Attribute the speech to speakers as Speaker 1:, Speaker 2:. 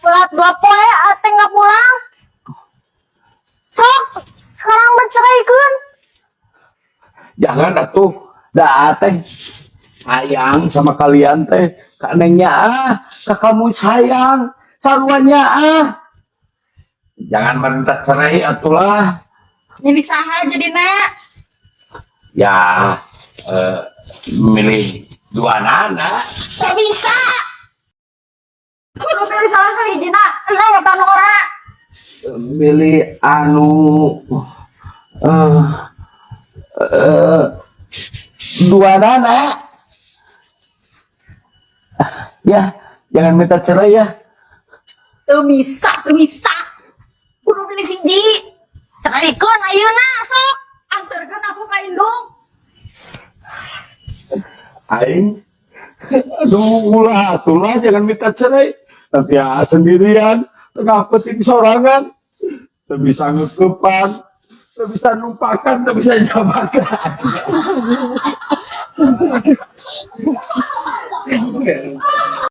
Speaker 1: telat 2 poe ate nggak pulang. Sok, sekarang berceraikan.
Speaker 2: Jangan atuh, dah teh sayang sama kalian teh, kanengnya ke kamu sayang, saruannya jangan mentak cerai atulah.
Speaker 1: Ini saha jadi nak.
Speaker 2: Ya, milih dua anak.
Speaker 1: Gak bisa. Kudu pilih salah sahiji nak. Nggak tahu ora.
Speaker 2: Milih anu dua anak. Ya, jangan minta cerai ya.
Speaker 1: Tuh bisa, tuh bisa. Kudu pilih siji. Ceraikan ayeuna sok. Antarkan aku ka indung.
Speaker 2: Aing, aduh ulah atulah jangan minta cerai. Nanti sendirian, tengah peting sorangan, tak bisa ngekepan, tak bisa numpakan, tak bisa nyabakan.